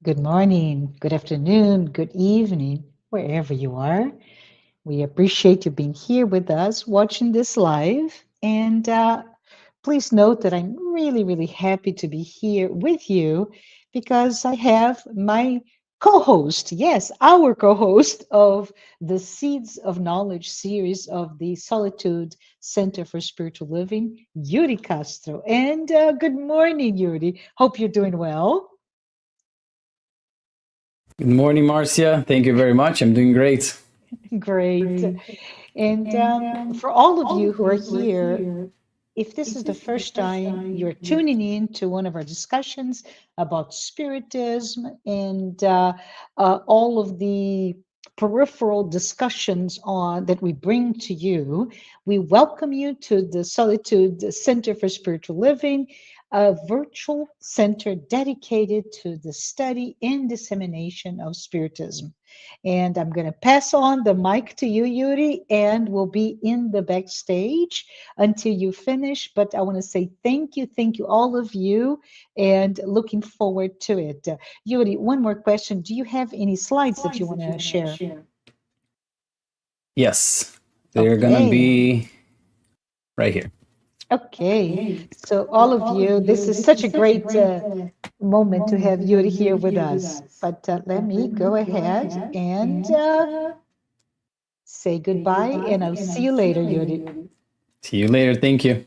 Good morning, good afternoon, good evening, wherever you are. We appreciate you being here with us, watching this live. And please note that I'm really, really happy to be here with you because I have my co host, yes, our co host of the Seeds of Knowledge series of the Solitude Center for Spiritual Living, Yuri Castro. And good morning, Yuri. Hope you're doing well. Good morning, Marcia. Thank you very much. I'm doing great. Great. And for all of you who are here, if this is the first time you're tuning in to one of our discussions about spiritism and all of the peripheral discussions on that we bring to you, we welcome you to the Solitude Center for Spiritual Living, a virtual center dedicated to the study and dissemination of spiritism. And I'm going to pass on the mic to you, Yuri, and we'll be in the backstage until you finish. But I want to say thank you, all of you, and looking forward to it. Yuri, one more question. Do you have any slides that you want to share? Yes, they're going to Okay. be right here. Okay. So, all of you, this is such a great moment to have Yuri here with us. But let me go ahead and say goodbye, and I'll see you later, Yuri. See you later. Thank you.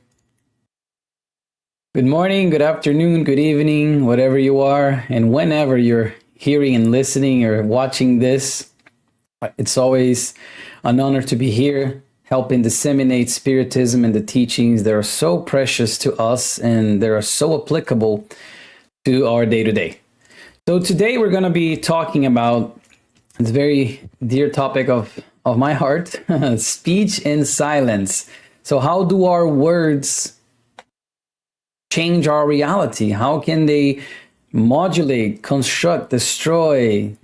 Good morning, good afternoon, good evening, whatever you are, and whenever you're hearing and listening or watching this. It's always an honor to be here, helping disseminate Spiritism and the teachings that are so precious to us and they are so applicable to our day to day. So today we're going to be talking about this very dear topic of my heart, speech and silence. So how do our words change our reality? How can they modulate, construct, destroy,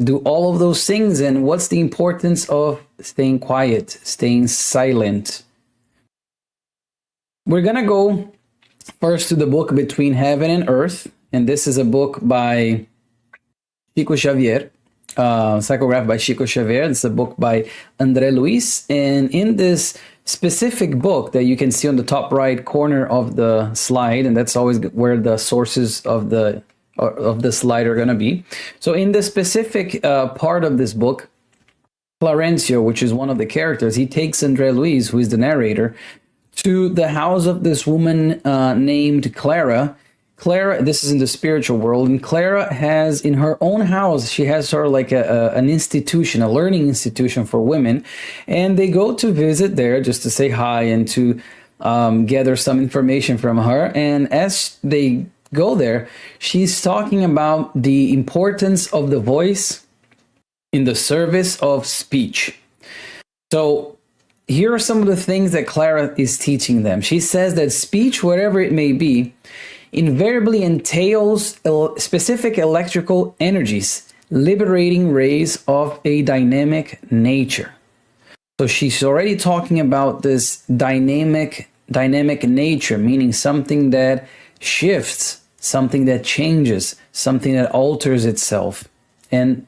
do all of those things? And what's the importance of staying quiet, staying silent? We're going to go first to the book Between Heaven and Earth. And this is a book by Chico Xavier, psychographed by Chico Xavier. It's a book by André Luiz. And in this specific book that you can see on the top right corner of the slide, and that's always where the sources of the slide are going to be. So in the specific part of this book, Clarencio, which is one of the characters, he takes André Luiz, who is the narrator, to the house of this woman named Clara. Clara, this is in the spiritual world, and Clara has in her own house, she has sort of like an institution, a learning institution for women, and they go to visit there just to say hi and to gather some information from her. And as they go there, she's talking about the importance of the voice in the service of speech. So here are some of the things that Clara is teaching them. She says that speech, whatever it may be, invariably entails specific electrical energies, liberating rays of a dynamic nature. So she's already talking about this dynamic nature, meaning something that shifts, something that changes, something that alters itself, and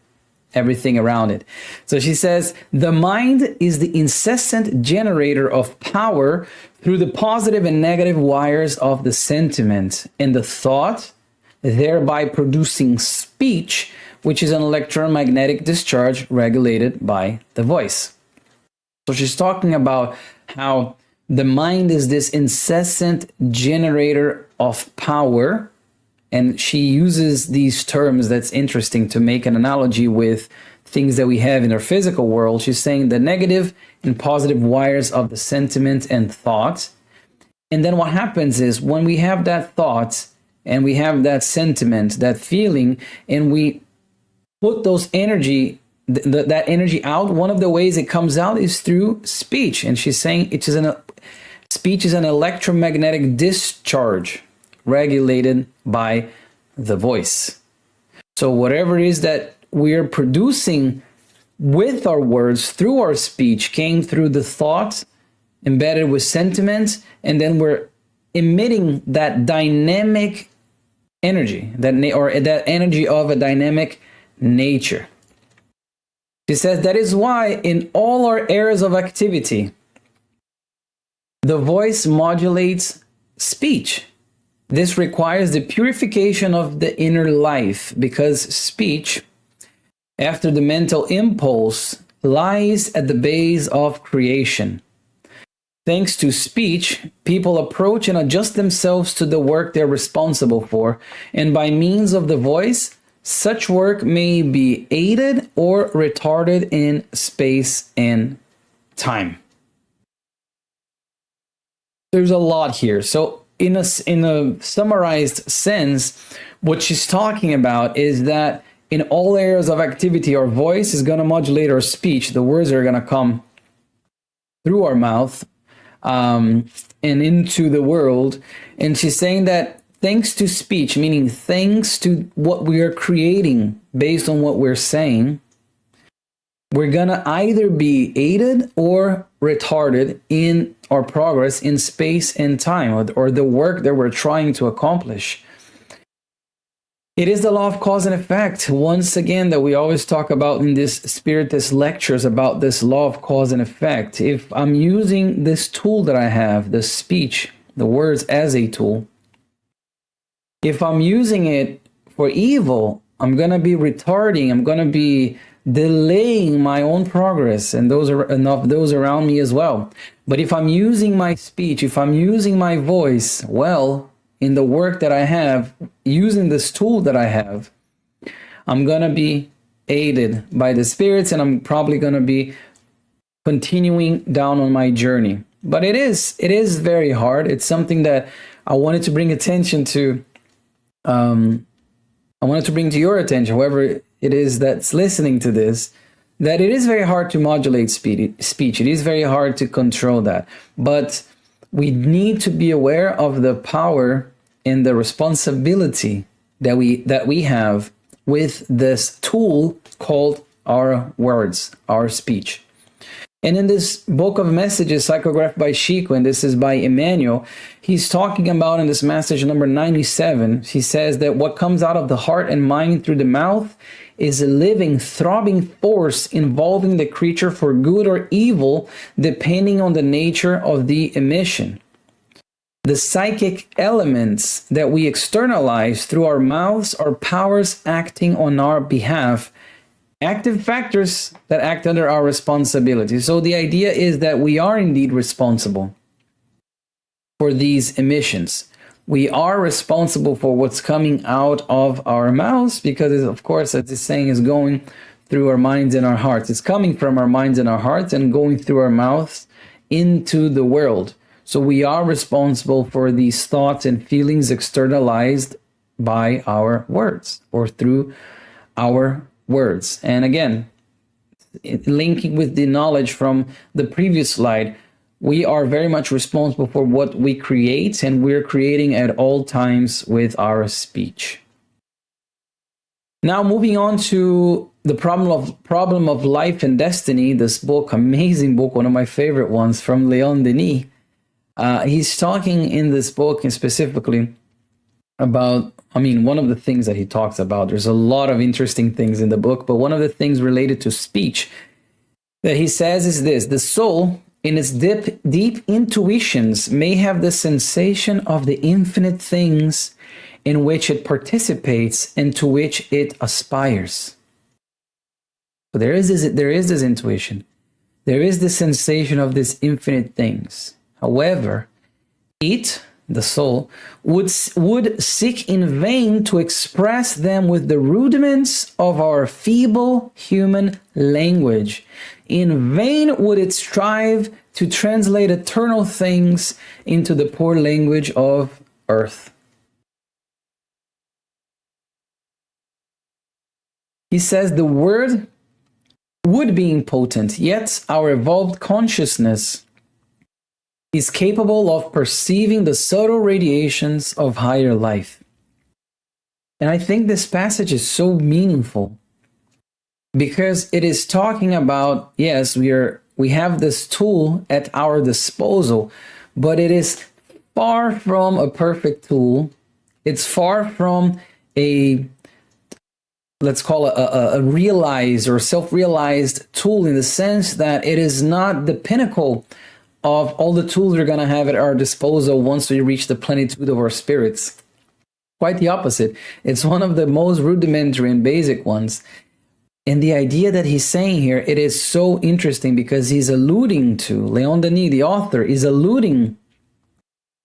everything around it. So she says, the mind is the incessant generator of power through the positive and negative wires of the sentiment and the thought, thereby producing speech, which is an electromagnetic discharge regulated by the voice. So she's talking about how the mind is this incessant generator of power. And she uses these terms that's interesting to make an analogy with things that we have in our physical world. She's saying the negative and positive wires of the sentiment and thought. And then what happens is when we have that thought and we have that sentiment, that feeling, and we put those energy, that energy out, one of the ways it comes out is through speech. And she's saying speech is an electromagnetic discharge regulated by the voice. So whatever it is that we're producing with our words through our speech came through the thought embedded with sentiment, and then we're emitting that dynamic energy, that energy of a dynamic nature. She says that is why in all our areas of activity, the voice modulates speech. This requires the purification of the inner life, because speech, after the mental impulse, lies at the base of creation. Thanks to speech, people approach and adjust themselves to the work they're responsible for, and by means of the voice, such work may be aided or retarded in space and time. There's a lot here. So in a summarized sense, what she's talking about is that in all areas of activity, our voice is going to modulate our speech. The words are going to come through our mouth and into the world. And she's saying that thanks to speech, meaning thanks to what we are creating based on what we're saying, we're going to either be aided or retarded in our progress in space and time, or the work that we're trying to accomplish. It is the law of cause and effect, once again, that we always talk about in these spiritist lectures, about this law of cause and effect. If I'm using this tool that I have, the speech, the words as a tool, if I'm using it for evil, I'm going to be retarding, I'm going to be delaying my own progress and those around me as well. But if I'm using my speech, if I'm using my voice well in the work that I have, using this tool that I have, I'm going to be aided by the spirits, and I'm probably going to be continuing down on my journey. But it is very hard. It's something that I wanted to bring attention to. I wanted to bring to your attention, whoever it is that's listening to this, that it is very hard to modulate speech. It is very hard to control that. But we need to be aware of the power and the responsibility that we have with this tool called our words, our speech. And in this book of messages, psychographed by Chico, and this is by Emmanuel, he's talking about in this message number 97, he says that what comes out of the heart and mind through the mouth is a living, throbbing force involving the creature for good or evil, depending on the nature of the emission. The psychic elements that we externalize through our mouths are powers acting on our behalf, active factors that act under our responsibility. So the idea is that we are indeed responsible for these emissions. We are responsible for what's coming out of our mouths, because, of course, as this saying is going through our minds and our hearts. It's coming from our minds and our hearts and going through our mouths into the world. So we are responsible for these thoughts and feelings externalized by our words or through our words. And again, linking with the knowledge from the previous slide, we are very much responsible for what we create, and we're creating at all times with our speech. Now, moving on to the problem of life and destiny, this book, amazing book, one of my favorite ones from Leon Denis. He's talking in this book and specifically about, one of the things that he talks about, there's a lot of interesting things in the book, but one of the things related to speech that he says is this: the soul, in its deep intuitions, may have the sensation of the infinite things in which it participates and to which it aspires. So there is this intuition. There is the sensation of these infinite things. However, it, the soul, would seek in vain to express them with the rudiments of our feeble human language. In vain would it strive to translate eternal things into the poor language of earth. He says the word would be impotent, yet our evolved consciousness is capable of perceiving the subtle radiations of higher life. And I think this passage is so meaningful because it is talking about, yes, we have this tool at our disposal, but it is far from a perfect tool. It's far from a, let's call it a realized or self-realized tool, in the sense that it is not the pinnacle of all the tools we're going to have at our disposal once we reach the plenitude of our spirits. Quite the opposite. It's one of the most rudimentary and basic ones. And the idea that he's saying here, it is so interesting, because he's alluding to, Leon Denis, the author, is alluding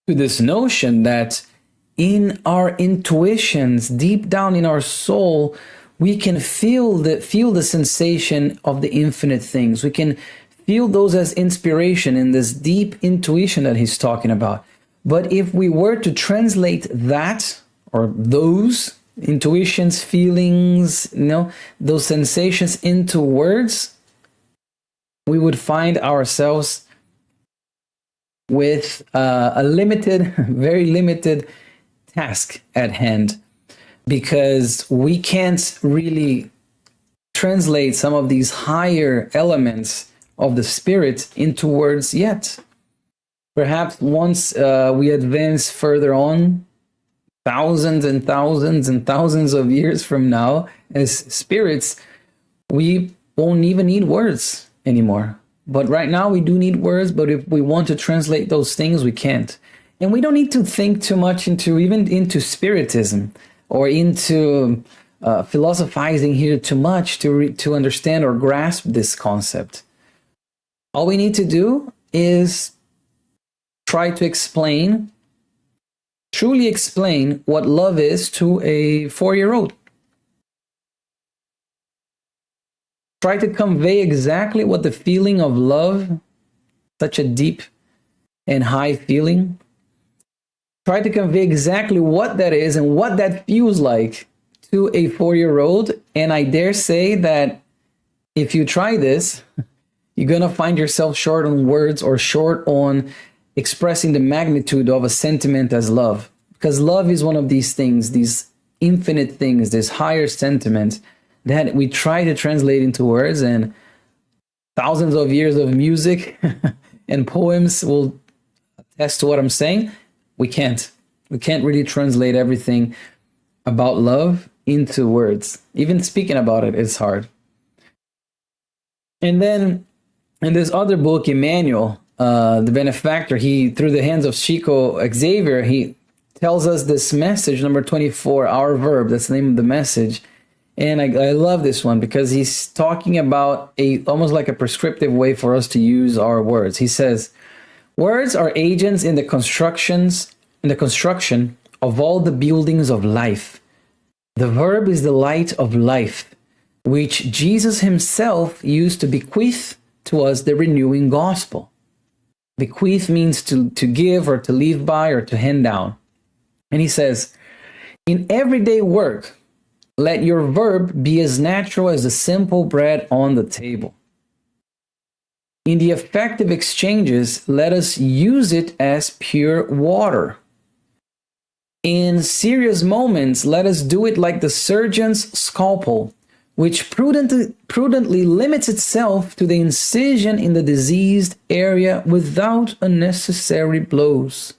to this notion that in our intuitions, deep down in our soul, we can feel the sensation of the infinite things. We can feel those as inspiration in this deep intuition that he's talking about. But if we were to translate that, or those intuitions, feelings, those sensations into words, we would find ourselves with a limited, very limited task at hand, because we can't really translate some of these higher elements of the spirit into words yet. Perhaps once we advance further on, thousands and thousands and thousands of years from now, as spirits, we won't even need words anymore. But right now we do need words, but if we want to translate those things, we can't. And we don't need to think too much into spiritism or into philosophizing here too much to understand or grasp this concept. All we need to do is try to truly explain what love is to a 4-year-old. Try to convey exactly what the feeling of love, such a deep and high feeling, try to convey exactly what that is and what that feels like to a 4-year-old. And I dare say that if you try this, you're going to find yourself short on words or short on expressing the magnitude of a sentiment as love. Because love is one of these things, these infinite things, this higher sentiment that we try to translate into words, and thousands of years of music and poems will attest to what I'm saying. We can't really translate everything about love into words. Even speaking about it is hard. And then in this other book, Emmanuel, the benefactor, he, through the hands of Chico Xavier, he tells us this message, number 24, our verb. That's the name of the message. And I love this one, because he's talking about almost like a prescriptive way for us to use our words. He says, words are agents in the construction of all the buildings of life. The verb is the light of life, which Jesus himself used to bequeath to us the renewing gospel. Bequeath means to give or to leave by or to hand down. And he says, in everyday work, let your verb be as natural as the simple bread on the table. In the effective exchanges, let us use it as pure water. In serious moments, let us do it like the surgeon's scalpel, which prudently limits itself to the incision in the diseased area without unnecessary blows.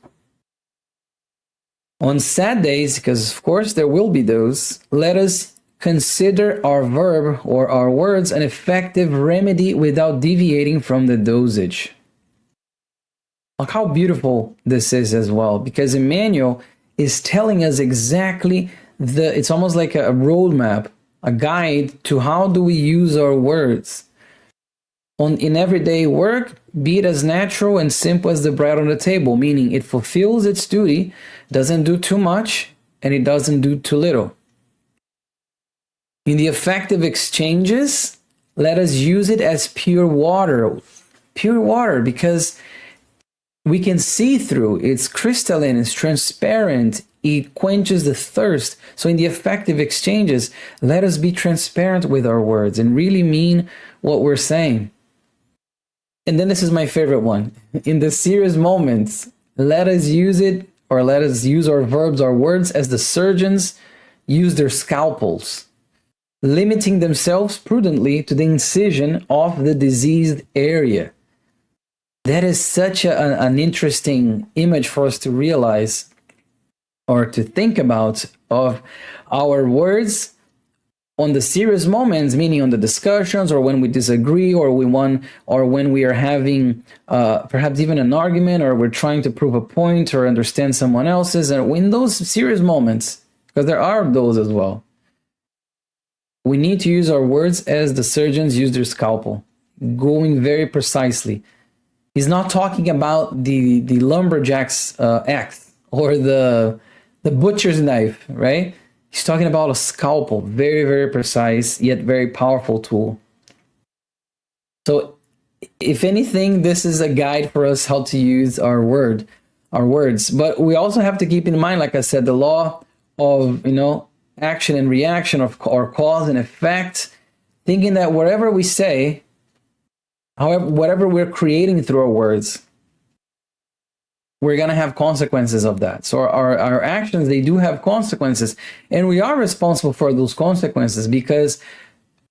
On sad days, because of course there will be those, let us consider our verb or our words an effective remedy without deviating from the dosage. Look how beautiful this is as well, because Emmanuel is telling us exactly it's almost like a roadmap, a guide to how do we use our words. In everyday work, be it as natural and simple as the bread on the table, meaning it fulfills its duty, doesn't do too much, and it doesn't do too little. In the effective exchanges, let us use it as pure water. Pure water, because we can see through. It's crystalline, it's transparent, it quenches the thirst. So in the effective exchanges, let us be transparent with our words and really mean what we're saying. And then this is my favorite one. In the serious moments, let us use it, or let us use our verbs, our words, as the surgeons use their scalpels, limiting themselves prudently to the incision of the diseased area. That is such an interesting image for us to realize. or to think about of our words on the serious moments, meaning on the discussions, or when we disagree, or when we are having perhaps even an argument, or we're trying to prove a point or understand someone else's, and in those serious moments, because there are those as well, we need to use our words as the surgeons use their scalpel, going very precisely. He's not talking about the lumberjack's axe or the butcher's knife, right? He's talking about a scalpel, very, very precise, yet very powerful tool. So if anything, this is a guide for us how to use our words. But we also have to keep in mind, like I said, the law of, action and reaction, or cause and effect, thinking that whatever we say, however, whatever we're creating through our words, we're going to have consequences of that. So our actions, they do have consequences, and we are responsible for those consequences, because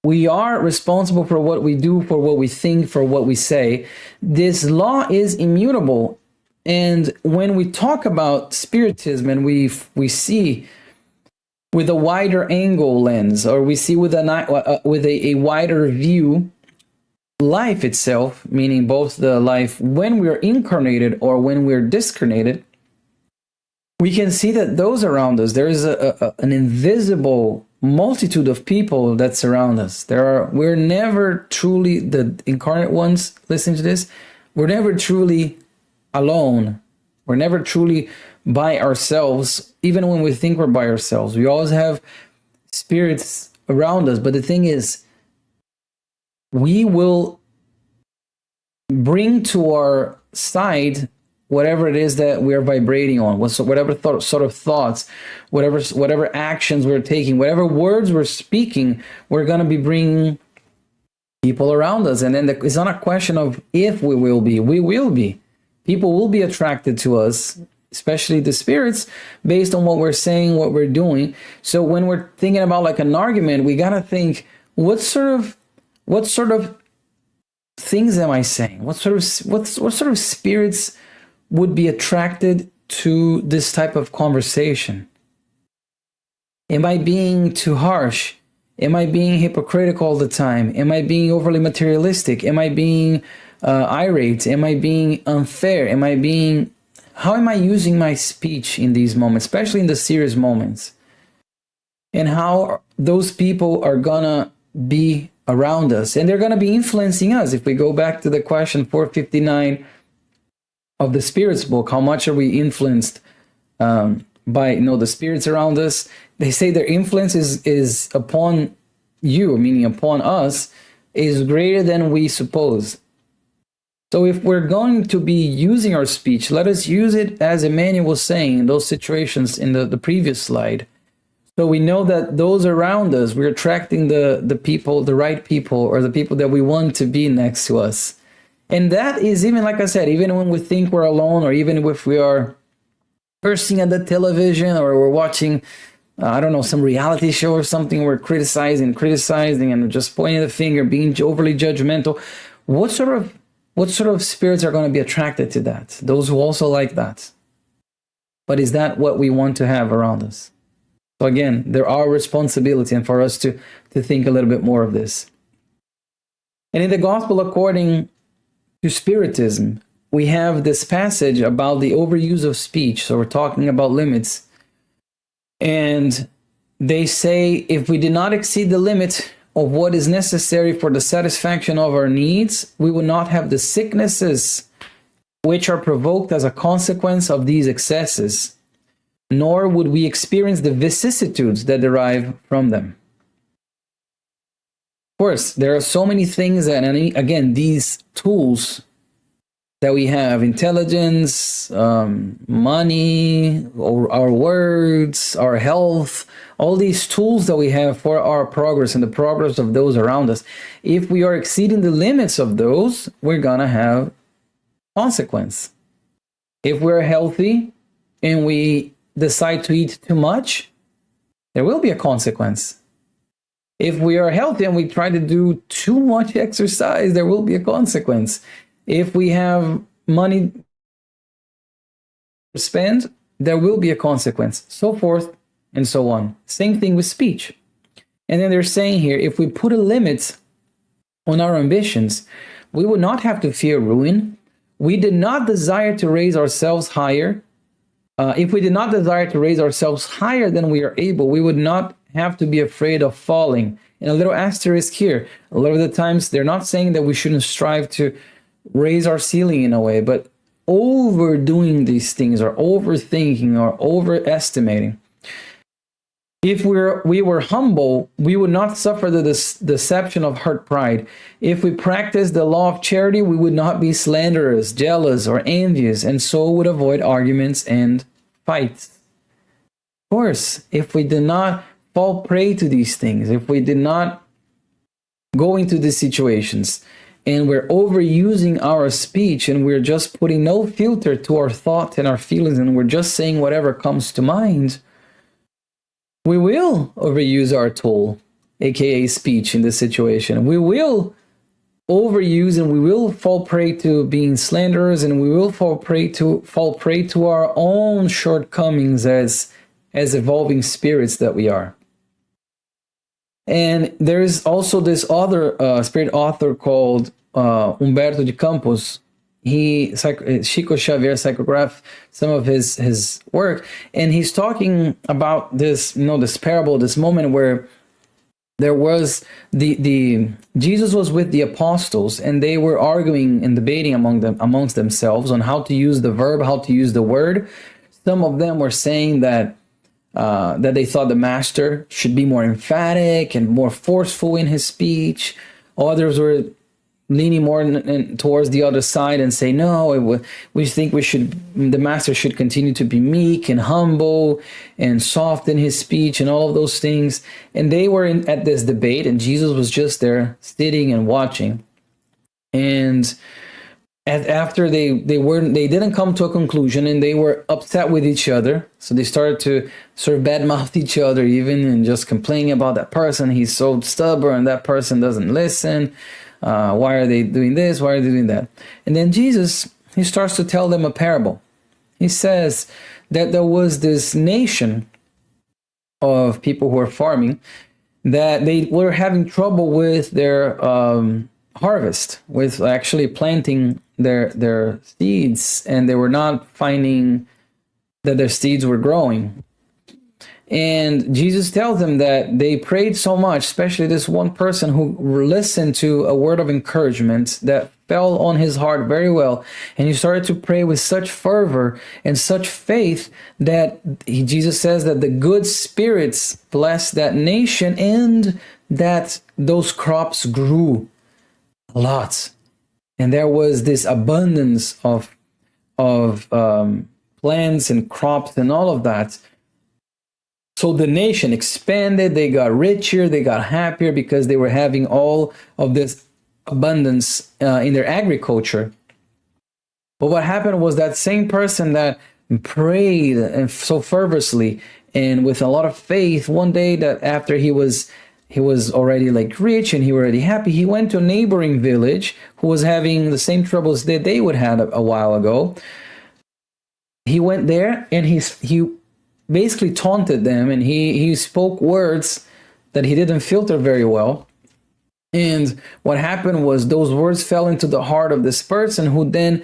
we are responsible for what we do, for what we think, for what we say. This law is immutable. And when we talk about spiritism, and we see with a wider angle lens, or we see with a wider view, life itself, meaning both the life when we're incarnated or when we're discarnated, we can see that those around us, there is an invisible multitude of people that surround us. We're never truly, the incarnate ones, listen to this, we're never truly alone. We're never truly by ourselves, even when we think we're by ourselves. We always have spirits around us. But the thing is, we will bring to our side whatever it is that we're vibrating on, whatever sort of thoughts, whatever actions we're taking, whatever words we're speaking, we're going to be bringing people around us. And then it's not a question of if we will be. We will be. People will be attracted to us, especially the spirits, based on what we're saying, what we're doing. So when we're thinking about like an argument, we got to think, what sort of things am I saying? What sort of spirits would be attracted to this type of conversation? Am I being too harsh? Am I being hypocritical all the time? Am I being overly materialistic? Am I being irate? Am I being unfair? How am I using my speech in these moments, especially in the serious moments? And how those people are gonna be around us, and they're gonna be influencing us. If we go back to the question 459 of the Spirits book, how much are we influenced by the spirits around us? They say their influence is upon you, meaning upon us, is greater than we suppose. So if we're going to be using our speech, let us use it as Emmanuel was saying in those situations in the previous slide. So we know that those around us, we're attracting the people, the right people, or the people that we want to be next to us. And that is, even like I said, even when we think we're alone, or even if we are cursing at the television, or we're watching, some reality show or something, we're criticizing and just pointing the finger, being overly judgmental. What sort of spirits are going to be attracted to that? Those who also like that. But is that what we want to have around us? So again, there are responsibility, and for us to think a little bit more of this. And in the Gospel according to Spiritism, we have this passage about the overuse of speech. So we're talking about limits. And they say, if we do not exceed the limit of what is necessary for the satisfaction of our needs, we will not have the sicknesses which are provoked as a consequence of these excesses, nor would we experience the vicissitudes that derive from them. Of course, there are so many things that, and again, these tools that we have, intelligence, money, our words, our health, all these tools that we have for our progress and the progress of those around us, if we are exceeding the limits of those, we're going to have consequence. If we're healthy and we decide to eat too much, there will be a consequence. If we are healthy and we try to do too much exercise, there will be a consequence. If we have money to spend there will be a consequence, so forth and so on. Same thing with speech. And then they're saying here, if we put a limit on our ambitions, we would not have to fear ruin. We did not desire to raise ourselves higher. If we did not desire to raise ourselves higher than we are able, we would not have to be afraid of falling. And a little asterisk here. A lot of the times they're not saying that we shouldn't strive to raise our ceiling in a way, but overdoing these things or overthinking or overestimating. If we were humble, we would not suffer the deception of hurt pride. If we practiced the law of charity, we would not be slanderous, jealous, or envious, and so would avoid arguments and fights. Of course, if we did not fall prey to these things, if we did not go into these situations, and we're overusing our speech, and we're just putting no filter to our thoughts and our feelings, and we're just saying whatever comes to mind, we will overuse our tool, aka speech, in this situation. We will overuse and we will fall prey to being slanderers, and we will fall prey to our own shortcomings as evolving spirits that we are. And there is also this other spirit author called Humberto de Campos. Chico Xavier psychographed some of his work, and he's talking about this, this parable, this moment where there was the Jesus was with the apostles, and they were arguing and debating amongst themselves on how to use the verb, how to use the word. Some of them were saying that they thought the master should be more emphatic and more forceful in his speech. Others were leaning more towards the other side and say, no, we think the master should continue to be meek and humble and soft in his speech and all of those things. And they were at this debate, and Jesus was just there sitting and watching. And after they didn't come to a conclusion, and they were upset with each other. So they started to sort of badmouth each other even, and just complaining about that person. He's so stubborn, that person doesn't listen. Why are they doing this? Why are they doing that? And then Jesus, he starts to tell them a parable. He says that there was this nation of people who were farming, that they were having trouble with their harvest, with actually planting their seeds, and they were not finding that their seeds were growing. And Jesus tells them that they prayed so much, especially this one person who listened to a word of encouragement that fell on his heart very well. And he started to pray with such fervor and such faith that Jesus says that the good spirits blessed that nation, and that those crops grew a lot. And there was this abundance of plants and crops and all of that. So the nation expanded, they got richer, they got happier, because they were having all of this abundance in their agriculture. But what happened was that same person that prayed and so fervently and with a lot of faith, one day that after he was already like rich and he was already happy, he went to a neighboring village who was having the same troubles that they would have a while ago. He went there and he basically taunted them, and he spoke words that he didn't filter very well. And what happened was those words fell into the heart of this person, who then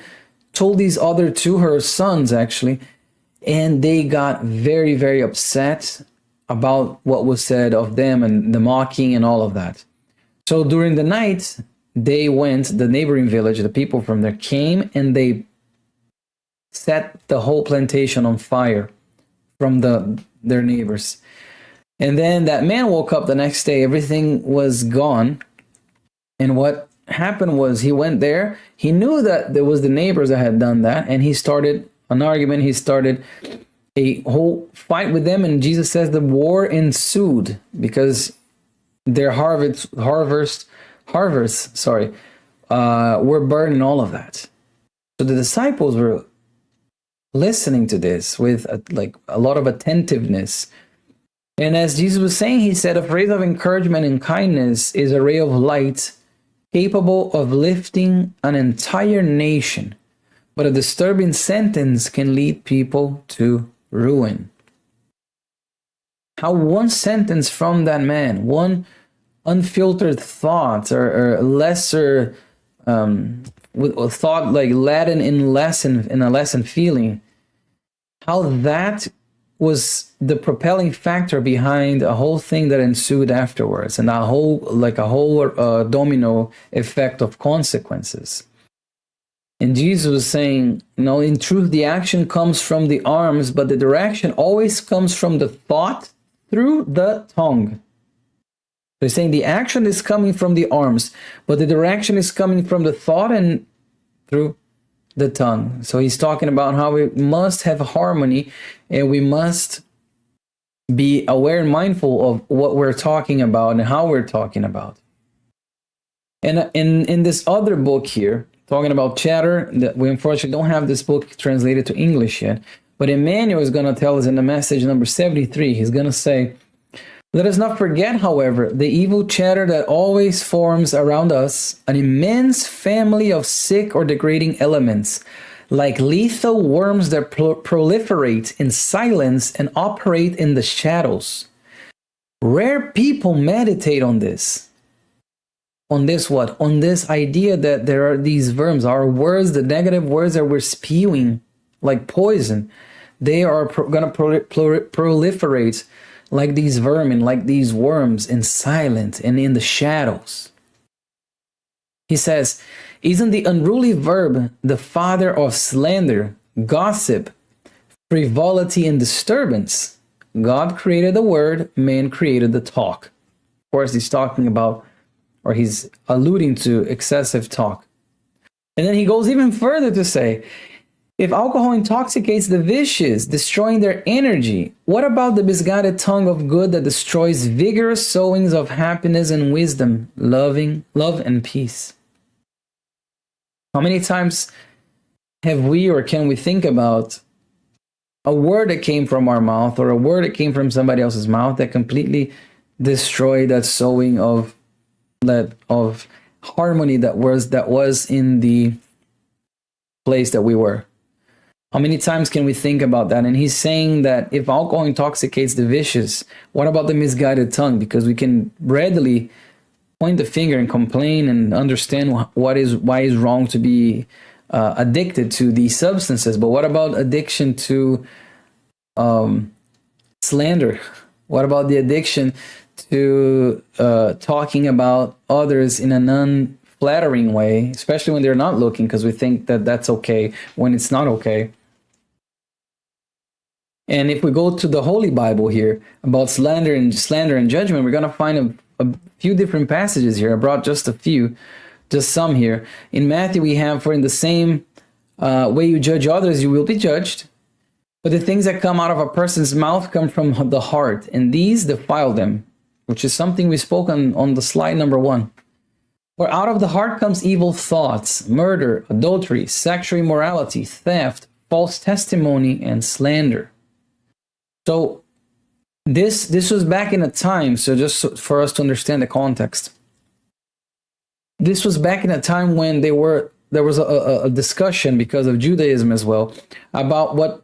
told these other two, her sons actually, and they got very, very upset about what was said of them and the mocking and all of that. So during the night, they went, the neighboring village, the people from there came, and they set the whole plantation on fire from their neighbors. And then that man woke up the next day, everything was gone. And what happened was he went there, he knew that there was the neighbors that had done that, and he started an argument, he started a whole fight with them, and Jesus says the war ensued because their harvests were burned and all of that. So the disciples were listening to this with a lot of attentiveness. And as Jesus was saying, he said, a phrase of encouragement and kindness is a ray of light capable of lifting an entire nation, but a disturbing sentence can lead people to ruin. How one sentence from that man, one unfiltered thought or lesser with a thought like Latin in a lesson feeling, how that was the propelling factor behind a whole thing that ensued afterwards, and a whole domino effect of consequences. And Jesus was saying, in truth, the action comes from the arms, but the direction always comes from the thought through the tongue. They're saying the action is coming from the arms, but the direction is coming from the thought and through the tongue. So he's talking about how we must have harmony, and we must be aware and mindful of what we're talking about and how we're talking about. And in this other book here, talking about chatter, that we unfortunately don't have this book translated to English yet, but Emmanuel is going to tell us in the message number 73, he's going to say, let us not forget, however, the evil chatter that always forms around us an immense family of sick or degrading elements, like lethal worms that proliferate in silence and operate in the shadows. Rare people meditate on this. On this what? On this idea that there are these worms, our words, the negative words that we're spewing like poison, they are going to proliferate like these vermin, like these worms in silence and in the shadows. He says, isn't the unruly verb the father of slander, gossip, frivolity, and disturbance? God created the word, man created the talk. Of course, he's talking about, or he's alluding to excessive talk. And then he goes even further to say, if alcohol intoxicates the vicious, destroying their energy, what about the misguided tongue of good that destroys vigorous sowings of happiness and wisdom, love and peace? How many times have we or can we think about a word that came from our mouth or a word that came from somebody else's mouth that completely destroyed that sowing of harmony that was in the place that we were? How many times can we think about that? And he's saying that if alcohol intoxicates the vicious, what about the misguided tongue? Because we can readily point the finger and complain and understand why it's wrong to be addicted to these substances. But what about addiction to slander? What about the addiction to talking about others in an unflattering way, especially when they're not looking, because we think that that's okay when it's not okay? And if we go to the Holy Bible here about slander and judgment, we're going to find a few different passages here. I brought just some here. In Matthew, we have, for in the same way you judge others, you will be judged. But the things that come out of a person's mouth come from the heart, and these defile them, which is something we spoke on the slide number 1. For out of the heart comes evil thoughts, murder, adultery, sexual immorality, theft, false testimony, and slander. So this was back in a time, so just for us to understand the context. This was back in a time when there was a discussion, because of Judaism as well, about what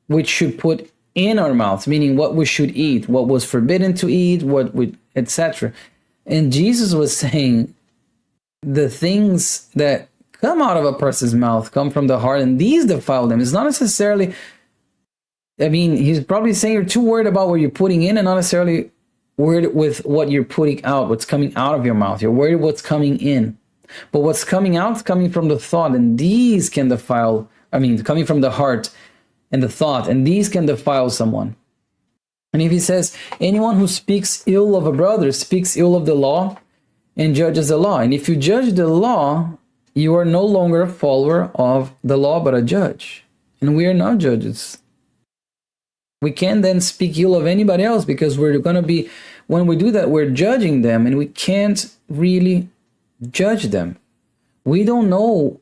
we should put in our mouths, meaning what we should eat, what was forbidden to eat, etc. And Jesus was saying the things that come out of a person's mouth come from the heart, and these defile them. It's not necessarily, he's probably saying you're too worried about what you're putting in and not necessarily worried with what you're putting out, what's coming out of your mouth. You're worried what's coming in. But what's coming out is coming from the thought, and these can defile, coming from the heart and the thought, and these can defile someone. And if he says, anyone who speaks ill of a brother speaks ill of the law and judges the law. And if you judge the law, you are no longer a follower of the law, but a judge. And we are not judges. We can't then speak ill of anybody else, because we're going to be, when we do that, we're judging them, and we can't really judge them. We don't know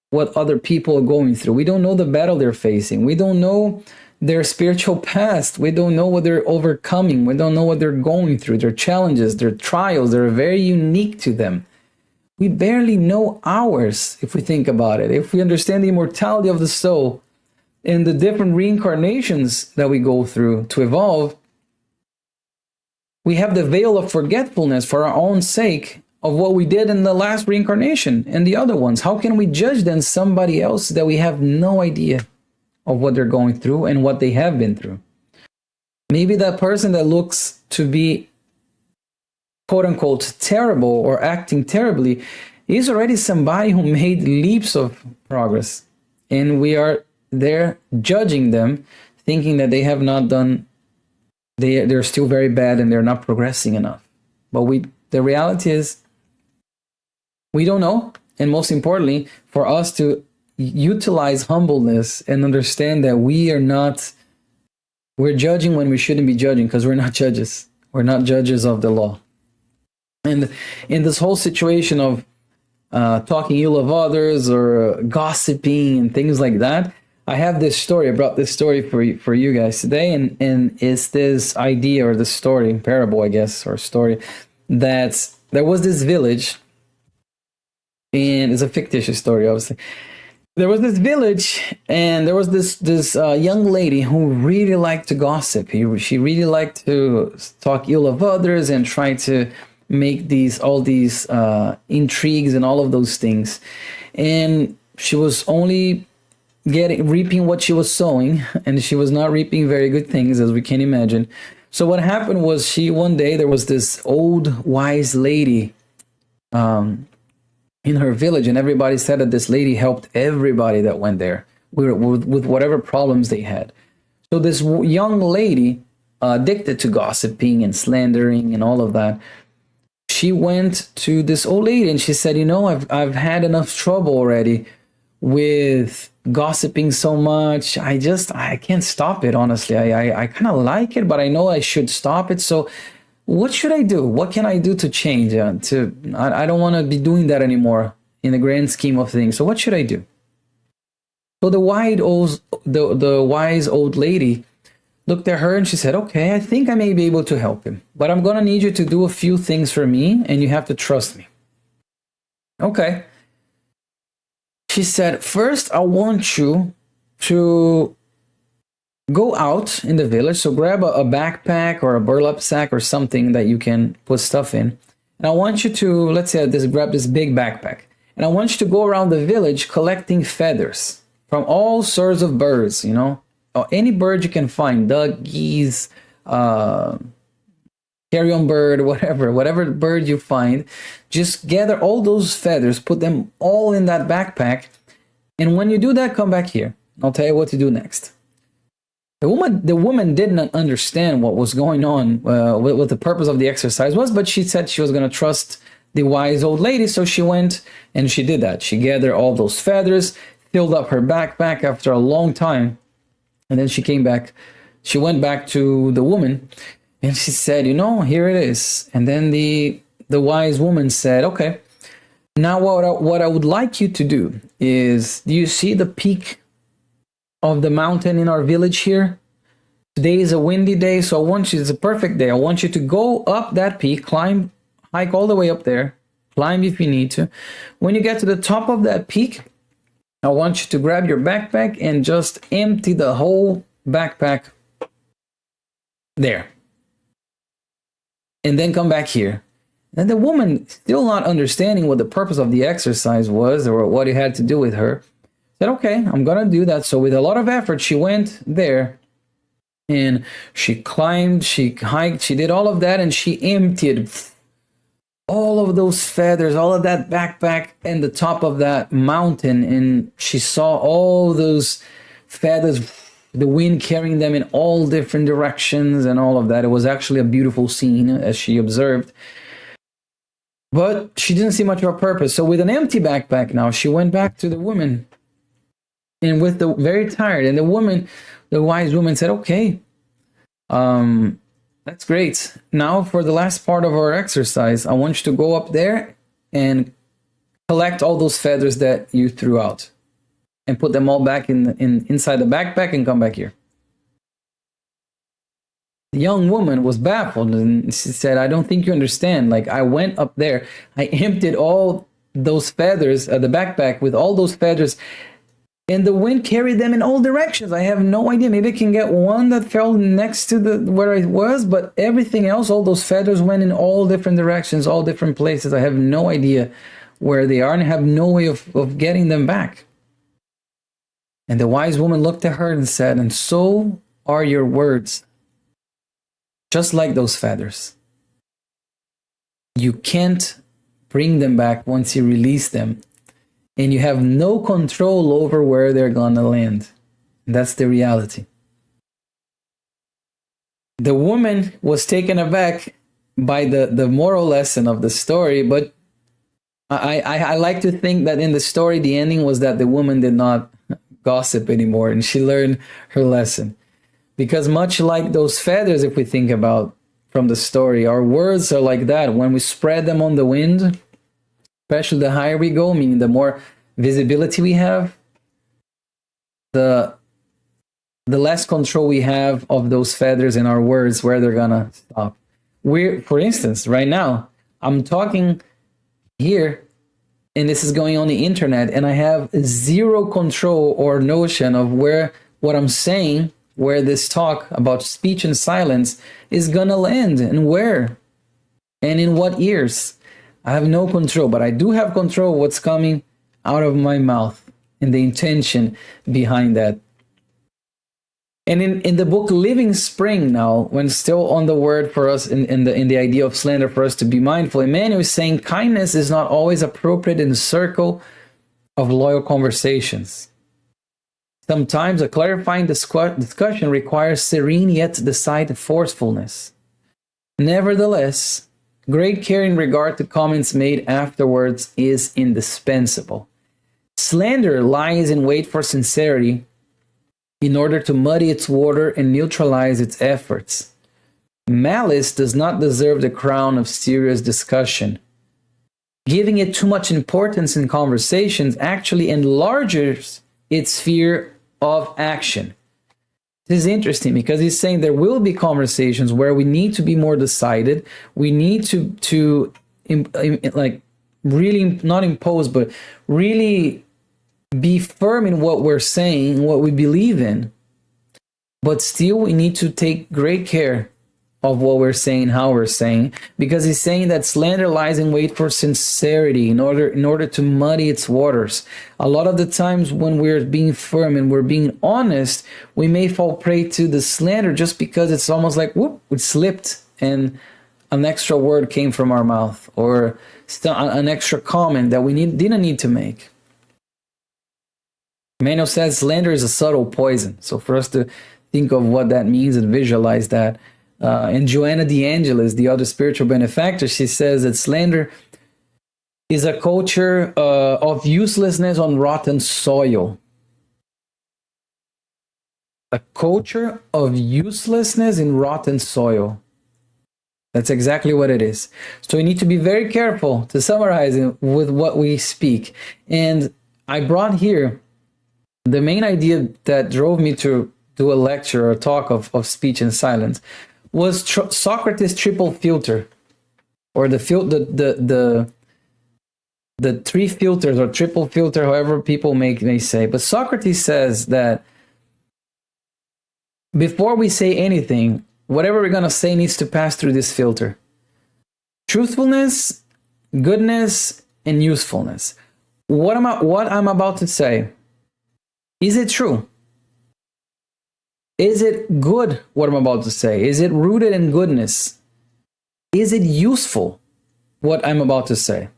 what other people are going through. We don't know the battle they're facing. We don't know their spiritual past. We don't know what they're overcoming. We don't know what they're going through, their challenges, their trials. They're very unique to them. We barely know ours, if we think about it. If we understand the immortality of the soul, in the different reincarnations that we go through to evolve, we have the veil of forgetfulness for our own sake of what we did in the last reincarnation and the other ones. How can we judge then somebody else that we have no idea of what they're going through and what they have been through? Maybe that person that looks to be quote unquote terrible or acting terribly is already somebody who made leaps of progress, and we are there judging them, thinking that they have not done, they're still very bad and they're not progressing enough. But the reality is we don't know, and most importantly, for us to utilize humbleness and understand that we're judging when we shouldn't be judging, because we're not judges. We're not judges of the law. And in this whole situation of talking ill of others or gossiping and things like that, I have this story. I brought this story for you guys today, and it's this idea or the story, parable, I guess, or story, that there was this village, and it's a fictitious story, obviously. There was this village, and there was this young lady who really liked to gossip. She really liked to talk ill of others and try to make all these intrigues and all of those things. And she was only reaping what she was sowing, and she was not reaping very good things, as we can imagine. So what happened was, one day there was this old wise lady in her village, and everybody said that this lady helped everybody that went there with whatever problems they had. So this young lady, addicted to gossiping and slandering and all of that, she went to this old lady and she said, I've had enough trouble already with gossiping so much. I can't stop it, honestly. I kind of like it, but I know I should stop it. So what should I do? What can I do to change? I don't want to be doing that anymore in the grand scheme of things. So what should I do? So the wise old lady looked at her and she said, okay, I think I may be able to help him, but I'm going to need you to do a few things for me, and you have to trust me. Okay. She said, first, I want you to go out in the village. So grab a backpack or a burlap sack or something that you can put stuff in. And I want you to, let's say, grab this big backpack. And I want you to go around the village collecting feathers from all sorts of birds, or any bird you can find, duck, geese, carrion bird, whatever bird you find. Just gather all those feathers, put them all in that backpack. And when you do that, come back here. I'll tell you what to do next. The woman did not understand what was going on, what the purpose of the exercise was, but she said she was going to trust the wise old lady, so she went and she did that. She gathered all those feathers, filled up her backpack after a long time, and then she came back. She went back to the woman, and she said, here it is. And then the wise woman said, okay, now what I would like you to do is, do you see the peak of the mountain in our village here? Today is a windy day, so it's a perfect day. I want you to go up that peak, hike all the way up there, climb if you need to. When you get to the top of that peak, I want you to grab your backpack and just empty the whole backpack there. And then come back here. And the woman, still not understanding what the purpose of the exercise was or what it had to do with her, said, okay, I'm going to do that. So with a lot of effort, she went there and she climbed, she hiked, she did all of that, and she emptied all of those feathers, all of that backpack and the top of that mountain. And she saw all those feathers, the wind carrying them in all different directions and all of that. It was actually a beautiful scene, as she observed. But she didn't see much of a purpose. So with an empty backpack now, she went back to the woman, and with the very tired. And the wise woman said, okay, that's great. Now for the last part of our exercise, I want you to go up there and collect all those feathers that you threw out and put them all back inside the backpack and come back here. The young woman was baffled, and she said, I don't think you understand. Like, I went up there, I emptied all those feathers, the backpack with all those feathers, And the wind carried them in all directions. I have no idea. Maybe I can get one that fell next to the where I was, but everything else, all those feathers went in all different directions, all different places. I have no idea where they are, and I have no way of getting them back. And the wise woman looked at her and said, and so are your words, just like those feathers. You can't bring them back once you release them, and you have no control over where they're gonna land. That's the reality. The woman was taken aback by the moral lesson of the story, but I like to think that in the story, the ending was that the woman did not gossip anymore and she learned her lesson. Because much like those feathers, if we think about from the story, our words are like that. When we spread them on the wind, especially the higher we go, meaning the more visibility we have, the less control we have of those feathers in our words, where they're gonna stop. For instance, right now, I'm talking here, and this is going on the internet, and I have zero control or notion of where what I'm saying, where this talk about speech and silence is gonna land, and where, and in what ears. I have no control, but I do have control of what's coming out of my mouth and the intention behind that. And in the book Living Spring now, when still on the word for us in the idea of slander for us to be mindful, Emmanuel is saying kindness is not always appropriate in the circle of loyal conversations. Sometimes a clarifying discussion requires serene yet decided forcefulness. Nevertheless, great care in regard to comments made afterwards is indispensable. Slander lies in wait for sincerity in order to muddy its water and neutralize its efforts. Malice does not deserve the crown of serious discussion. Giving it too much importance in conversations actually enlarges its sphere of action. This is interesting because he's saying there will be conversations where we need to be more decided. We need to like really not impose, but really be firm in what we're saying, what we believe in. But still, we need to take great care of what we're saying, how we're saying, because he's saying that slander lies in wait for sincerity in order to muddy its waters. A lot of the times when we're being firm and we're being honest, we may fall prey to the slander just because it's almost like, whoop, it slipped and an extra word came from our mouth, or an extra comment that we didn't need to make. Emmanuel says slander is a subtle poison. So for us to think of what that means and visualize that. And Joanna De Angelis, the other spiritual benefactor, she says that slander is a culture of uselessness on rotten soil. A culture of uselessness in rotten soil. That's exactly what it is. So we need to be very careful to summarize it with what we speak. And I brought here the main idea that drove me to do a lecture or a talk of speech and silence was Socrates' triple filter, or the three filters or triple filter, however people may say. But Socrates says that before we say anything, whatever we're going to say needs to pass through this filter. Truthfulness, goodness, and usefulness. What I'm about to say, is it true? Is it good, what I'm about to say? Is it rooted in goodness? Is it useful, what I'm about to say?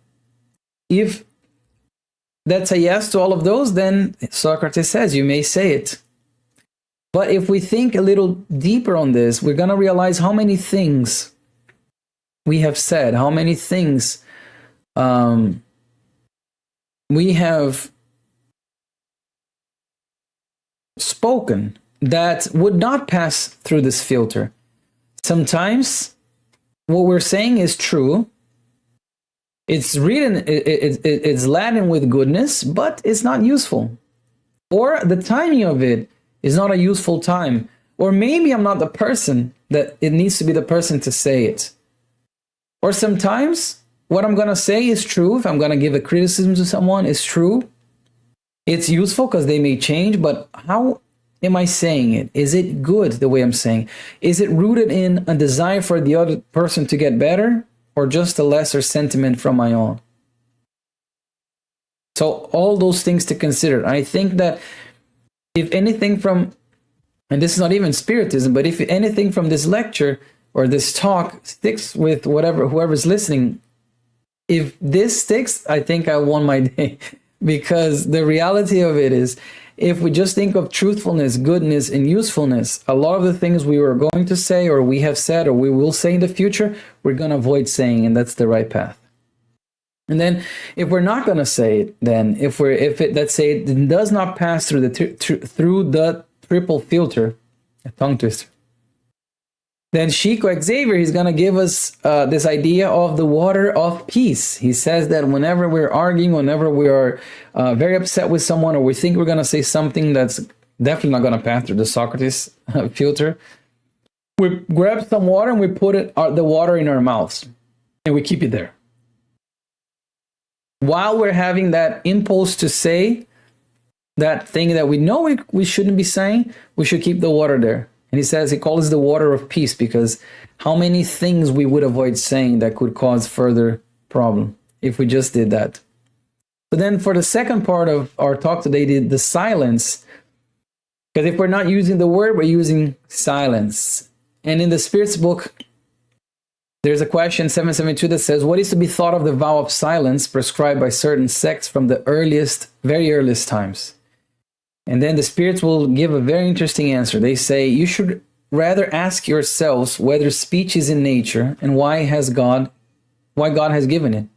If that's a yes to all of those, then Socrates says you may say it. But if we think a little deeper on this, we're going to realize how many things we have said, how many things we have spoken that would not pass through this filter. Sometimes what we're saying is true. It's written, it's laden with goodness, but it's not useful. Or the timing of it is not a useful time. Or maybe I'm not the person that it needs to be the person to say it. Or sometimes what I'm going to say is true. If I'm going to give a criticism to someone, it's true. It's useful because they may change, but how am I saying it? Is it good the way I'm saying? Is it rooted in a desire for the other person to get better, or just a lesser sentiment from my own? So all those things to consider. I think that if anything from, and this is not even spiritism, but if anything from this lecture or this talk sticks with whoever's listening, if this sticks, I think I won my day. Because the reality of it is, if we just think of truthfulness, goodness, and usefulness, a lot of the things we were going to say, or we have said, or we will say in the future, we're going to avoid saying, and that's the right path. And then, if we're not going to say it, then let's say it does not pass through the triple filter, a tongue twister, then Chico Xavier, he's going to give us this idea of the water of peace. He says that whenever we're arguing, whenever we are very upset with someone, or we think we're going to say something that's definitely not going to pass through the Socrates filter, we grab some water and we put the water in our mouths, and we keep it there. While we're having that impulse to say that thing that we know we shouldn't be saying, we should keep the water there. And he says he calls the water of peace, because how many things we would avoid saying that could cause further problem if we just did that. But then for the second part of our talk today, the silence, because if we're not using the word, we're using silence. And in the Spirit's book, there's a question 772 that says, what is to be thought of the vow of silence prescribed by certain sects from the very earliest times? And then the spirits will give a very interesting answer. They say, you should rather ask yourselves whether speech is in nature and why God has given it.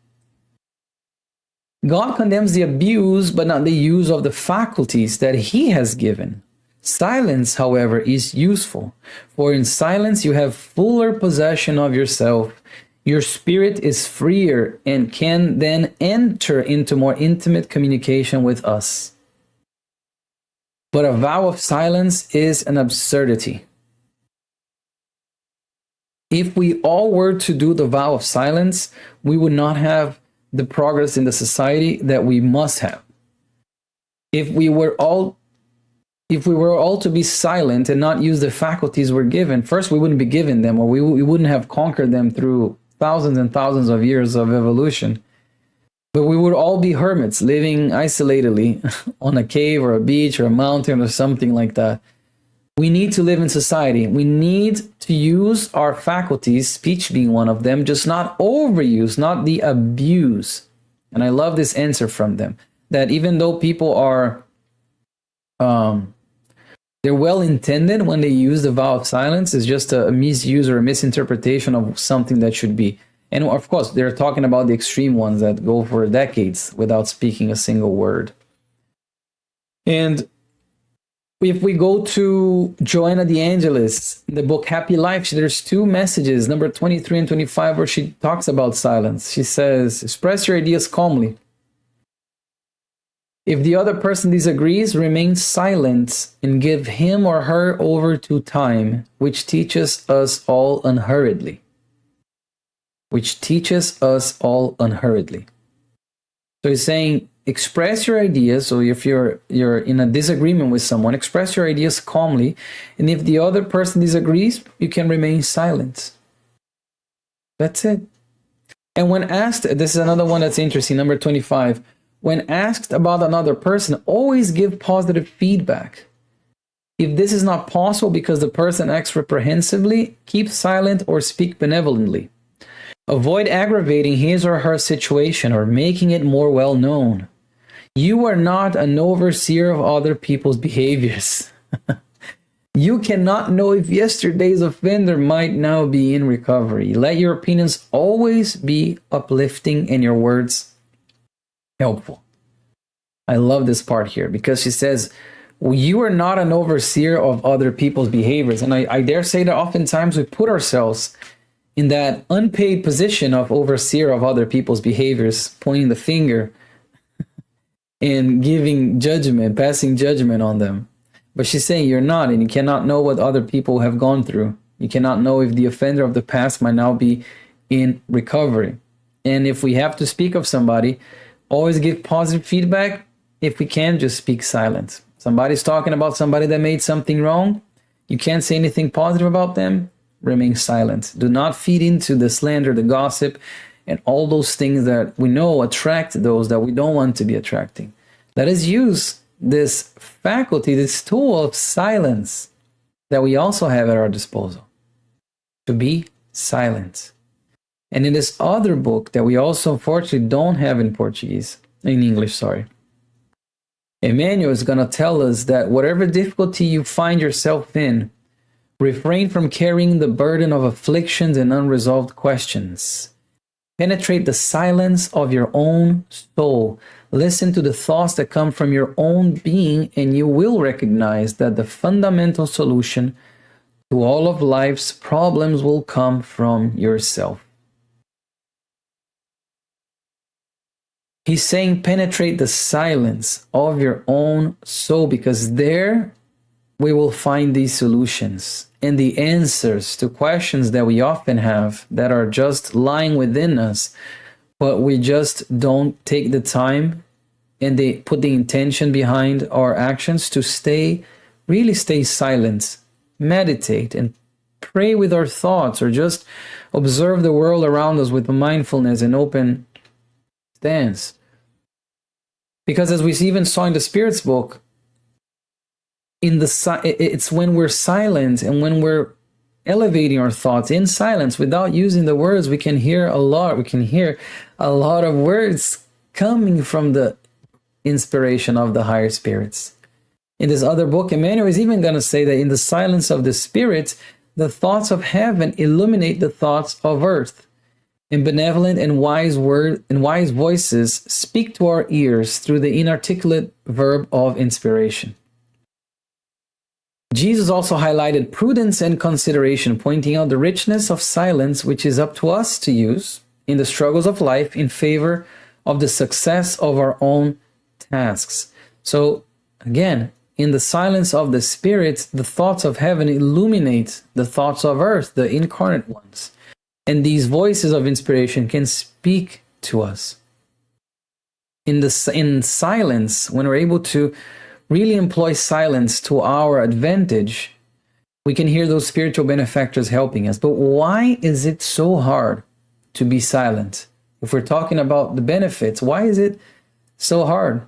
God condemns the abuse, but not the use of the faculties that he has given. Silence, however, is useful, for in silence you have fuller possession of yourself. Your spirit is freer and can then enter into more intimate communication with us. But a vow of silence is an absurdity. If we all were to do the vow of silence, we would not have the progress in the society that we must have. If we were all to be silent and not use the faculties we're given, first, we wouldn't be given them, or we wouldn't have conquered them through thousands and thousands of years of evolution. But we would all be hermits living isolatedly on a cave or a beach or a mountain or something like that. We need to live in society. We need to use our faculties, speech being one of them, just not overuse, not the abuse. And I love this answer from them, that even though people are, they're well-intended when they use the vow of silence, it's just a misuse or a misinterpretation of something that should be. And of course, they're talking about the extreme ones that go for decades without speaking a single word. And if we go to Joanna de Angelis, the book Happy Life, there's two messages, number 23 and 25, where she talks about silence. She says, express your ideas calmly. If the other person disagrees, remain silent and give him or her over to time, which teaches us all unhurriedly. Which teaches us all unhurriedly. So he's saying, express your ideas. So if you're in a disagreement with someone, express your ideas calmly. And if the other person disagrees, you can remain silent. That's it. And when asked, this is another one that's interesting, number 25. When asked about another person, always give positive feedback. If this is not possible because the person acts reprehensibly, keep silent or speak benevolently. Avoid aggravating his or her situation or making it more well known. You are not an overseer of other people's behaviors. You cannot know if yesterday's offender might now be in recovery. Let your opinions always be uplifting and your words helpful. I love this part here because she says, you are not an overseer of other people's behaviors. And I dare say that oftentimes we put ourselves in that unpaid position of overseer of other people's behaviors, pointing the finger and giving judgment, passing judgment on them. But she's saying you're not, and you cannot know what other people have gone through. You cannot know if the offender of the past might now be in recovery. And if we have to speak of somebody, always give positive feedback, if we can, just speak silence. Somebody's talking about somebody that made something wrong. You can't say anything positive about them. Remain silent. Do not feed into the slander, the gossip, and all those things that we know attract those that we don't want to be attracting. Let us use this faculty, this tool of silence that we also have at our disposal, to be silent. And in this other book that we also unfortunately don't have in English, sorry, Emmanuel is going to tell us that whatever difficulty you find yourself in, refrain from carrying the burden of afflictions and unresolved questions. Penetrate the silence of your own soul. Listen to the thoughts that come from your own being, and you will recognize that the fundamental solution to all of life's problems will come from yourself. He's saying penetrate the silence of your own soul, because there we will find these solutions and the answers to questions that we often have that are just lying within us, but we just don't take the time and they put the intention behind our actions to really stay silent, meditate, and pray with our thoughts, or just observe the world around us with mindfulness and open stance. Because as we even saw in the Spirit's book, it's when we're silent and when we're elevating our thoughts in silence without using the words, we can hear a lot. We can hear a lot of words coming from the inspiration of the higher spirits. In this other book, Emmanuel is even going to say that in the silence of the Spirit, the thoughts of heaven illuminate the thoughts of earth, and benevolent and wise voices speak to our ears through the inarticulate verb of inspiration. Jesus also highlighted prudence and consideration, pointing out the richness of silence, which is up to us to use in the struggles of life in favor of the success of our own tasks. So again, in the silence of the Spirit, the thoughts of heaven illuminate the thoughts of earth, the incarnate ones. And these voices of inspiration can speak to us. In silence, when we're able to really employ silence to our advantage, we can hear those spiritual benefactors helping us. But why is it so hard to be silent? If we're talking about the benefits, why is it so hard?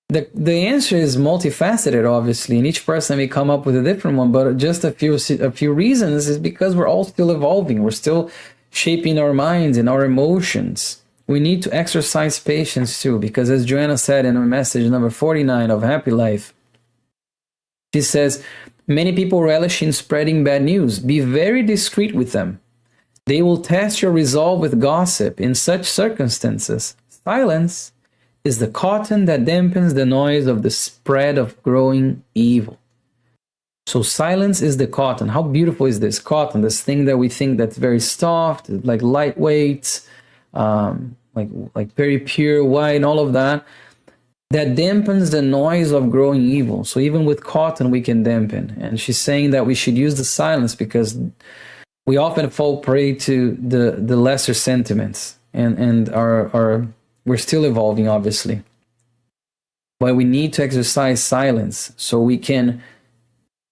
The answer is multifaceted, obviously, and each person may come up with a different one, but just a few reasons is because we're all still evolving. We're still shaping our minds and our emotions. We need to exercise patience too, because as Joanna said in her message number 49 of Happy Life, she says, many people relish in spreading bad news. Be very discreet with them. They will test your resolve with gossip. In such circumstances, silence is the cotton that dampens the noise of the spread of growing evil. So silence is the cotton. How beautiful is this cotton? This thing that we think that's very soft, like lightweight, like very pure white and all of that, that dampens the noise of growing evil. So even with cotton, we can dampen. And she's saying that we should use the silence because we often fall prey to the lesser sentiments and we're still evolving, obviously. But we need to exercise silence so we can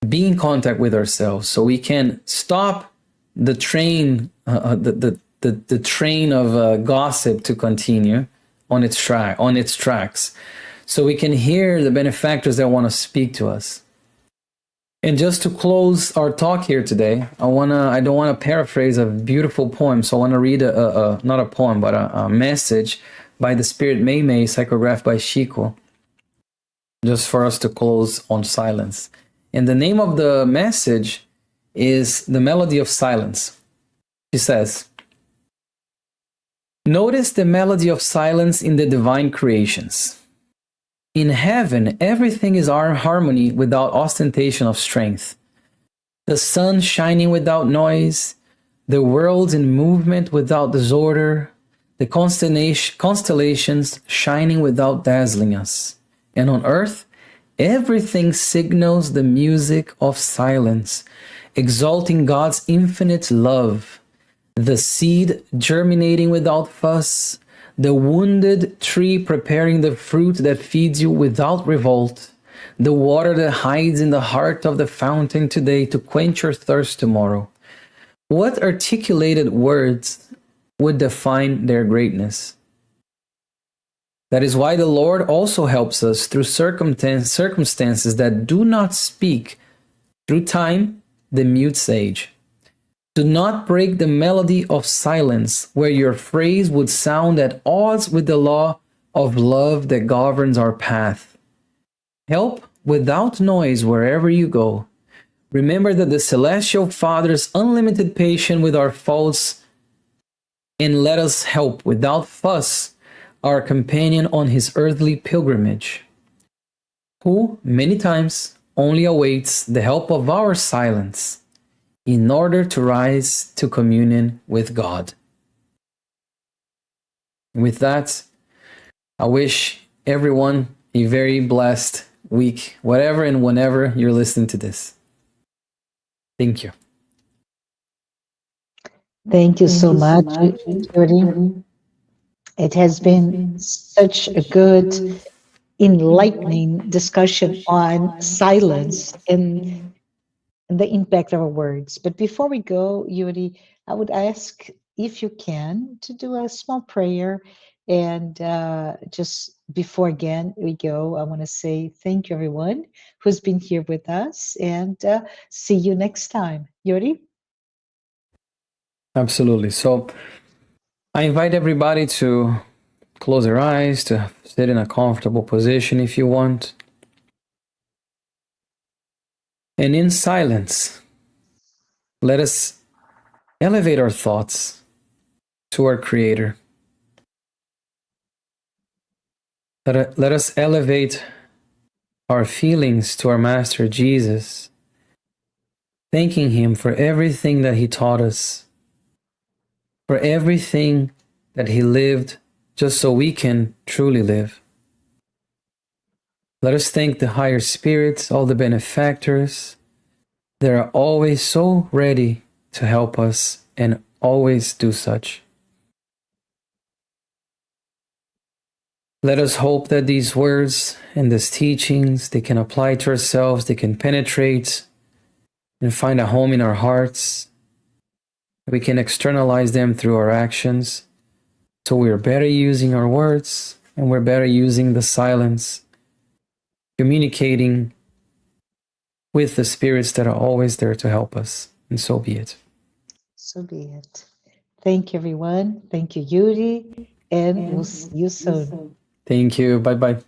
be in contact with ourselves, so we can stop the train, the train of gossip to continue on its tracks, so we can hear the benefactors that want to speak to us. And just to close our talk here today, I don't want to paraphrase a beautiful poem, so I want to read not a poem, but a message by the Spirit Mei Mei, psychographed by Chico, just for us to close on silence. And the name of the message is The Melody of Silence. She says, notice the melody of silence in the divine creations. In heaven, everything is our harmony without ostentation of strength. The sun shining without noise, the worlds in movement without disorder, the constellations shining without dazzling us. And on earth, everything signals the music of silence, exalting God's infinite love. The seed germinating without fuss, the wounded tree preparing the fruit that feeds you without revolt, the water that hides in the heart of the fountain today to quench your thirst tomorrow. What articulated words would define their greatness? That is why the Lord also helps us through circumstances that do not speak, through time, the mute sage. Do not break the melody of silence, where your phrase would sound at odds with the law of love that governs our path. Help without noise wherever you go. Remember that the Celestial Father's unlimited patience with our faults, and let us help without fuss our companion on his earthly pilgrimage, who many times only awaits the help of our silence in order to rise to communion with God. With that, I wish everyone a very blessed week, whatever and whenever you're listening to this. Thank you. Thank you so much, Yuri. It has been such a good, enlightening discussion on silence and the impact of our words. But before we go, Yuri, I would ask if you can to do a small prayer. And just before again we go, I want to say thank you, everyone who's been here with us, and see you next time. Yuri? Absolutely. So I invite everybody to close their eyes, to sit in a comfortable position if you want. And in silence, let us elevate our thoughts to our Creator. Let us elevate our feelings to our Master Jesus, thanking Him for everything that He taught us, for everything that He lived just so we can truly live. Let us thank the higher spirits, all the benefactors that are always so ready to help us and always do such. Let us hope that these words and these teachings, they can apply to ourselves, they can penetrate and find a home in our hearts. We can externalize them through our actions, so we're better using our words and we're better using the silence, communicating with the spirits that are always there to help us. And so be it. So be it. Thank you, everyone. Thank you, Yuri. And we'll see you soon. Thank you. Bye-bye.